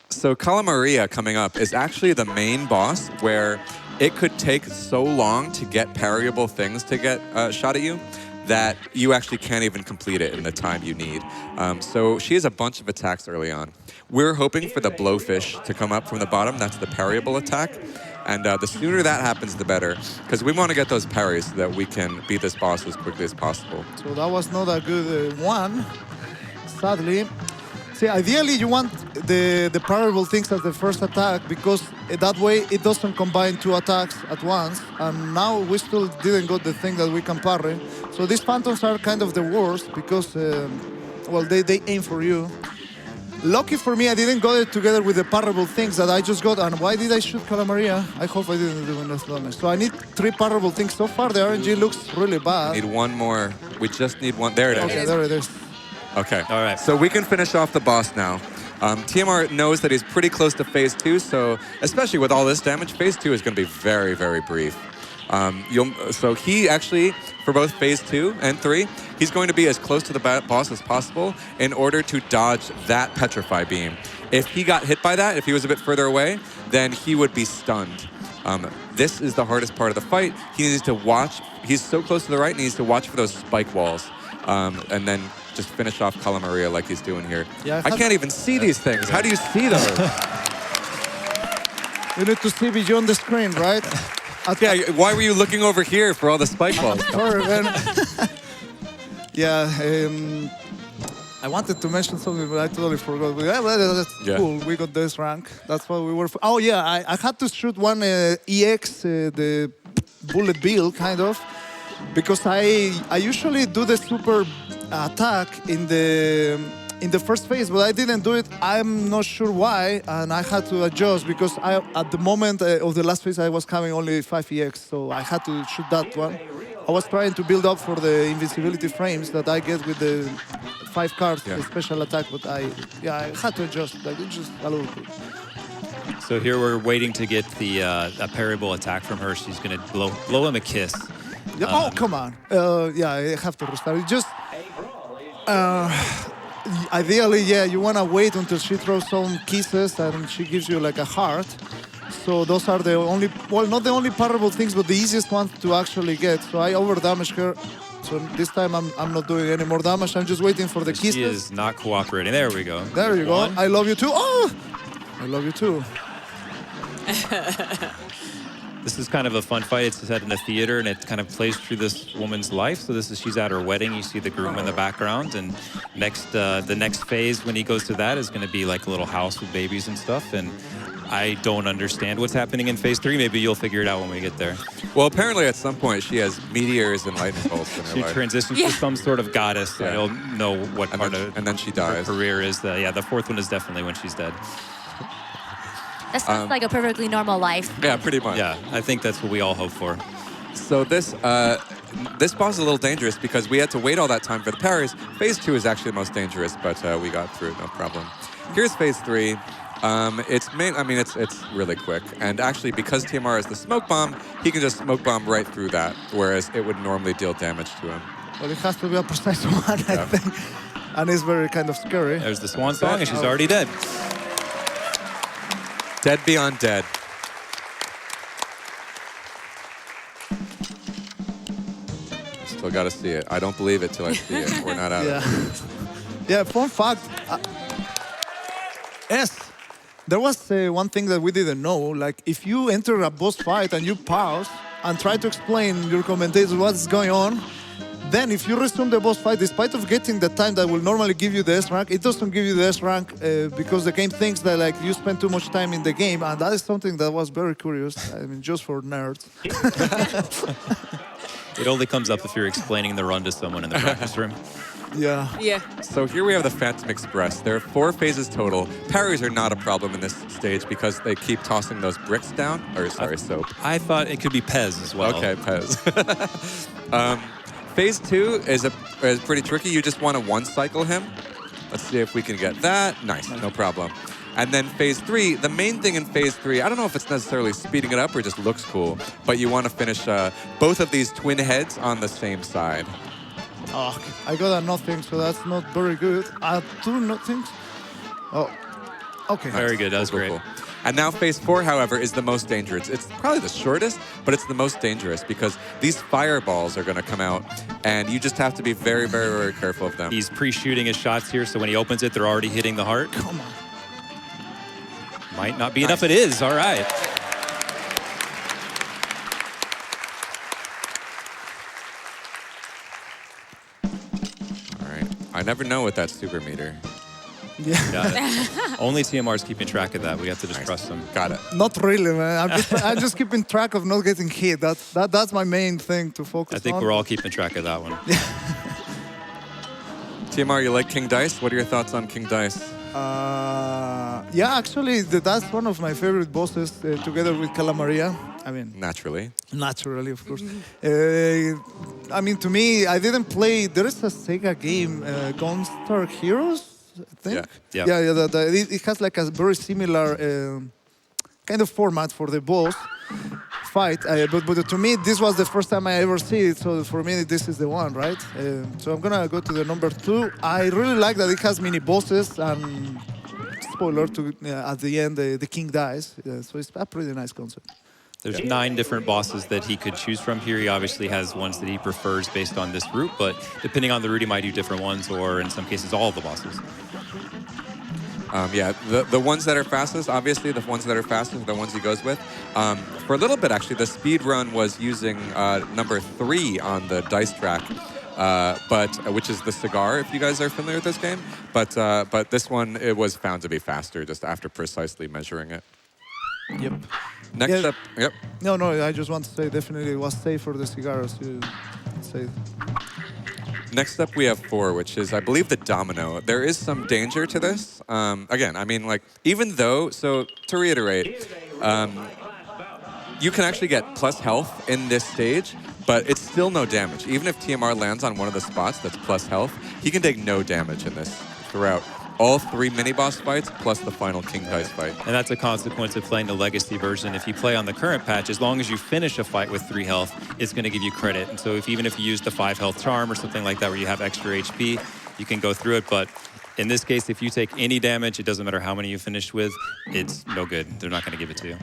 So Calamaria coming up is actually the main boss where it could take so long to get parryable things to get shot at you that you actually can't even complete it in the time you need. So she has a bunch of attacks early on. We're hoping for the blowfish to come up from the bottom. That's the parryable attack. And the sooner that happens, the better. Because we want to get those parries so that we can beat this boss as quickly as possible. So that was not a good one, sadly. See, ideally you want the parable things as the first attack because that way it doesn't combine two attacks at once. And now we still didn't got the thing that we can parry. So these phantoms are kind of the worst because, well, they aim for you. Lucky for me, I didn't go together with the parable things that I just got. And why did I shoot Calamaria? I hope I didn't do enough damage. So I need 3 parable things. So far, the RNG looks really bad. Need one more. We just need one. There it is. Okay, there it is. Okay. All right. So we can finish off the boss now. TMR knows that he's pretty close to phase 2, so especially with all this damage, phase 2 is going to be very, very brief. So he actually, for both phase 2 and 3, he's going to be as close to the boss as possible in order to dodge that petrify beam. If he got hit by that, if he was a bit further away, then he would be stunned. This is the hardest part of the fight. He needs to watch. He's so close to the right, and he needs to watch for those spike walls. And then just finish off Calamaria like he's doing here. Yeah, I can't even see these things. How do you see those? You need to see beyond the screen, right? Yeah, why were you looking over here for all the spike balls? Sorry, man. Yeah, I wanted to mention something, but I totally forgot. But yeah, well, that's cool. We got this rank. That's what we were. Oh yeah, I had to shoot one EX, the bullet bill, kind of, because I usually do the super attack in the first phase, but I didn't do it. I'm not sure why, and I had to adjust because at the moment of the last phase I was having only 5 EX, so I had to shoot that one. I was trying to build up for the invincibility frames that I get with the 5 cards, the special attack, but I had to adjust. Like, it's just a little bit. So here we're waiting to get the a parryable attack from her. She's going to blow him a kiss. Yeah, oh, come on. Yeah, I have to restart. It just... ideally, yeah, you want to wait until she throws some kisses and she gives you like a heart. So those are the only, well, not the only parable things, but the easiest ones to actually get. So I over-damage her. So this time I'm not doing any more damage. I'm just waiting for the kisses. She is not cooperating. There we go. There you go. I love you too. Oh! I love you too. This is kind of a fun fight. It's set in a theater, and it kind of plays through this woman's life. So she's at her wedding. You see the groom in the background, and the next phase when he goes to that is going to be like a little house with babies and stuff. And I don't understand what's happening in phase 3. Maybe you'll figure it out when we get there. Well, apparently at some point she has meteors and lightning bolts in her She life. transitions to some sort of goddess. So Yeah. I don't know what part of and then she her dies. career is. The fourth one is definitely when she's dead. That sounds like a perfectly normal life. Yeah, pretty much. Yeah, I think that's what we all hope for. So this boss is a little dangerous because we had to wait all that time for the parries. Phase 2 is actually the most dangerous, but we got through it, no problem. Here's phase 3. It's really quick. And actually, because TMR has the smoke bomb, he can just smoke bomb right through that, whereas it would normally deal damage to him. Well, it has to be a precise one, I think. And it's very kind of scary. There's the swan song, and she's already dead. Dead beyond dead. Still got to see it. I don't believe it till I see it. We're not out of it. Yeah, fun fact. Yes, there was one thing that we didn't know. Like, if you enter a boss fight and you pause and try to explain your commentators what's going on, Then, if you resume the boss fight, despite of getting the time that will normally give you the S rank, it doesn't give you the S rank because the game thinks that like you spend too much time in the game, and that is something that was very curious. I mean, just for nerds. It only comes up if you're explaining the run to someone in the practice room. Yeah. Yeah. So here we have the Phantom Express. There are 4 phases total. Parries are not a problem in this stage because they keep tossing those bricks down. Or sorry, soap. I thought it could be Pez as well. Okay, Pez. Phase 2 is pretty tricky. You just want to one-cycle him. Let's see if we can get that. Nice, no problem. And then phase 3, the main thing in phase 3, I don't know if it's necessarily speeding it up or just looks cool, but you want to finish both of these twin heads on the same side. Oh, I got a nothing, so that's not very good. 2 nothings. Oh, okay. Very good, that was great. Cool. And now phase 4, however, is the most dangerous. It's probably the shortest, but it's the most dangerous because these fireballs are going to come out, and you just have to be very, very, very careful of them. He's pre-shooting his shots here, so when he opens it, they're already hitting the heart. Come on. Might not be enough. It is. All right. All right. I never know with that super meter. Yeah. Got it. Only TMR is keeping track of that. We have to just trust them. Got it. Not really, man. I'm just keeping track of not getting hit. That's my main thing to focus on. I think we're all keeping track of that one. TMR, you like King Dice? What are your thoughts on King Dice? Yeah, actually, that's one of my favorite bosses, together with Calamaria. I mean, Naturally. naturally, of course. I mean, to me, I didn't play. There is a Sega game, Gunstar Heroes, I think. Yeah. It has like a very similar kind of format for the boss fight. But to me, this was the first time I ever see it. So for me, this is the one, right? So I'm gonna go to the number 2. I really like that it has mini bosses and spoiler to at the end the king dies. So it's a pretty nice concept. There's 9 different bosses that he could choose from here. He obviously has ones that he prefers based on this route, but depending on the route, he might do different ones, or in some cases, all of the bosses. Yeah, the ones that are fastest, obviously the ones that are fastest are the ones he goes with. For a little bit, actually, the speed run was using number 3 on the dice track, which is the cigar, if you guys are familiar with this game. But this one, it was found to be faster just after precisely measuring it. Yep. Next up, yep. No, I just want to say definitely it was safe for the cigars. You say. Next up, we have 4, which is, I believe, the domino. There is some danger to this. Again, I mean, like, even though, so to reiterate, you can actually get plus health in this stage, but it's still no damage. Even if TMR lands on one of the spots that's plus health, he can take no damage in this throughout all 3 mini-boss fights plus the final King Dice fight. And that's a consequence of playing the Legacy version. If you play on the current patch, as long as you finish a fight with 3 health, it's going to give you credit. And so even if you use the 5 health charm or something like that where you have extra HP, you can go through it. But in this case, if you take any damage, it doesn't matter how many you finished with, it's no good. They're not going to give it to you.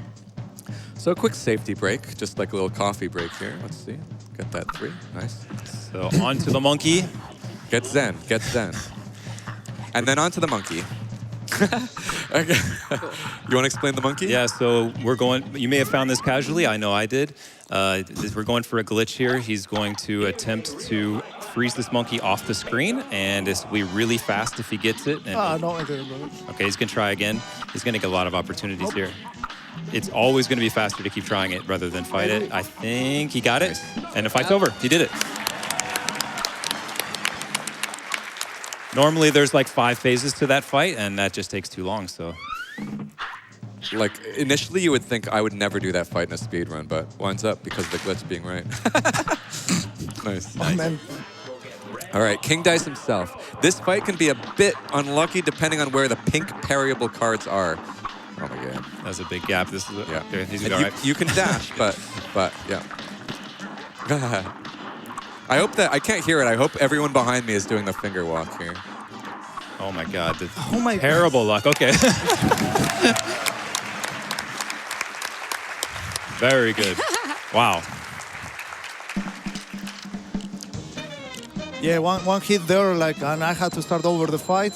So a quick safety break, just like a little coffee break here. Let's see. Get that 3. Nice. So on to the monkey. Get Zen. Get Zen. And then on to the monkey. Okay. You want to explain the monkey? Yeah, so we're going, you may have found this casually. I know I did. We're going for a glitch here. He's going to attempt to freeze this monkey off the screen, and this will be really fast if he gets it. And No, I didn't, brother. okay, he's going to try again. He's going to get a lot of opportunities here. It's always going to be faster to keep trying it rather than fight it. I think he got it, and the fight's over. He did it. Normally, there's like 5 phases to that fight, and that just takes too long, so. Like, initially you would think I would never do that fight in a speed run, but winds up because of the glitch being right. Nice. Oh, man. All right, King Dice himself. This fight can be a bit unlucky depending on where the pink parryable cards are. Oh my god. That's a big gap. This is Yeah. Okay, he's And all right. you can dash, but yeah. I hope that, I can't hear it. I hope everyone behind me is doing the finger walk here. Oh my god. Oh my Terrible luck. Okay. Very good. Wow. Yeah, one hit there, like, and I had to start over the fight.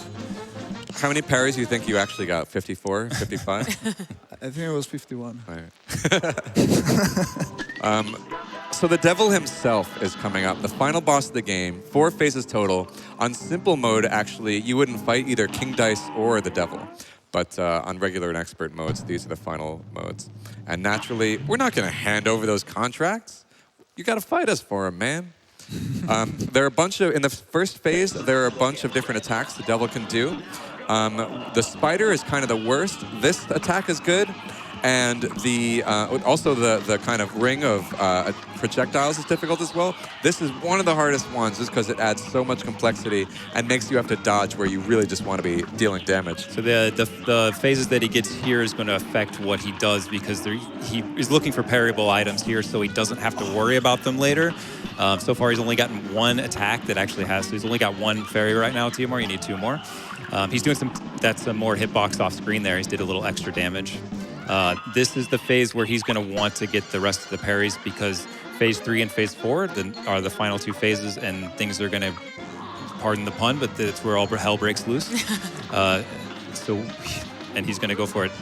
How many parries do you think you actually got? 54, 55? I think it was 51. All right. So the devil himself is coming up, the final boss of the game, 4 phases total. On simple mode, actually, you wouldn't fight either King Dice or the devil. But on regular and expert modes, these are the final modes. And naturally, we're not going to hand over those contracts. You got to fight us for them, man. There are a bunch of, in the first phase, there are a bunch of different attacks the devil can do. The spider is kind of the worst. This attack is good. And the also the kind of ring of projectiles is difficult as well. This is one of the hardest ones just because it adds so much complexity and makes you have to dodge where you really just want to be dealing damage. So the phases that he gets here is going to affect what he does because he is looking for parryable items here so he doesn't have to worry about them later. So far he's only gotten 1 attack that actually has, so he's only got 1 fairy right now, TMR, you need 2 more. He's doing some more hitbox off screen there, he's did a little extra damage. This is the phase where he's going to want to get the rest of the parries because phase 3 and phase 4 are the final 2 phases and things are going to, pardon the pun, but that's where all hell breaks loose. And he's going to go for it.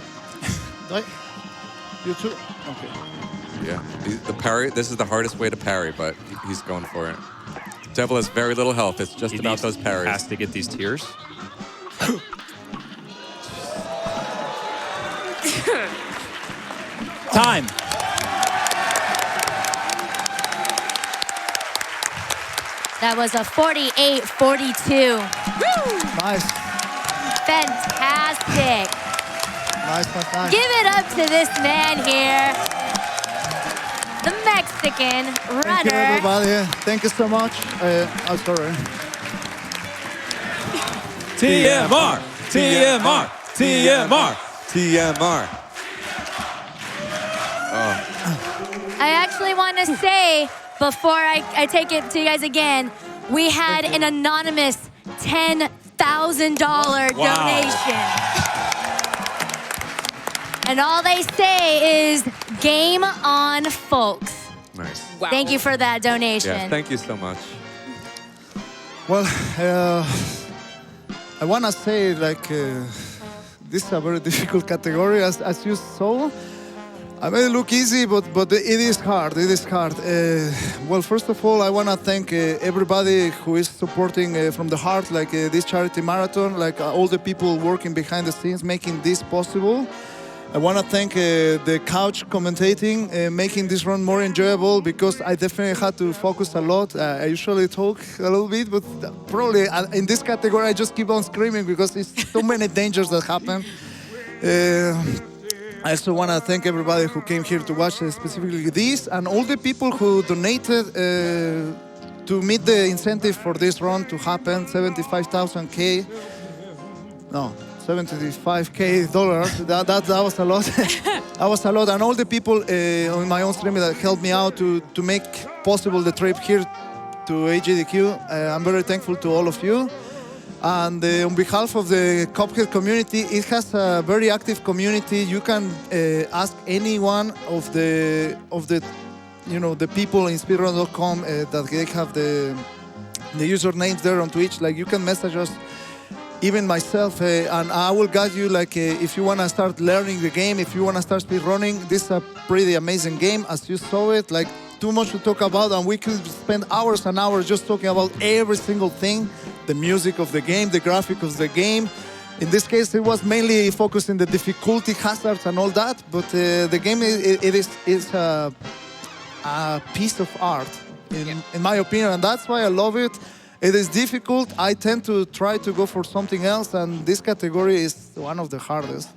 You too? Okay. Yeah, the parry, this is the hardest way to parry, but he's going for it. Devil has very little health, it's just about those parries. He has to get these tears. Time. That was a 48-42. Nice. Fantastic. Nice. Give it up to this man here, the Mexican runner. Thank you, everybody. Thank you so much. I'm sorry. TMR! TMR! TMR! TMR. I actually want to say, before I take it to you guys again, we had an anonymous $10,000 donation. And all they say is, game on, folks. Nice. Wow. Thank you for that donation. Yeah, thank you so much. Well, I want to say, like, this is a very difficult category, as you saw. I made it look easy, but it is hard. It is hard. Well, first of all, I want to thank everybody who is supporting from the heart, like this charity marathon, like all the people working behind the scenes, making this possible. I want to thank the couch commentating, making this run more enjoyable, because I definitely had to focus a lot. I usually talk a little bit, but probably in this category, I just keep on screaming because it's so many dangers that happen. I also want to thank everybody who came here to watch specifically this, and all the people who donated to meet the incentive for this run to happen, $75,000. No, $75K. That was a lot. That was a lot. And all the people on my own stream that helped me out to make possible the trip here to AGDQ. I'm very thankful to all of you. And on behalf of the Cuphead community, it has a very active community. You can ask any one of the the people in speedrun.com that they have the usernames there on Twitch. Like, you can message us, even myself, and I will guide you. Like, if you want to start learning the game, if you want to start speedrunning, this is a pretty amazing game, as you saw it. Like, too much to talk about, and we could spend hours and hours just talking about every single thing. The music of the game, the graphics of the game. In this case, it was mainly focused in the difficulty, hazards, and all that. But the game is a piece of art, in my opinion, and that's why I love it. It is difficult. I tend to try to go for something else, and this category is one of the hardest.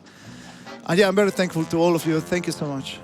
And yeah, I'm very thankful to all of you. Thank you so much.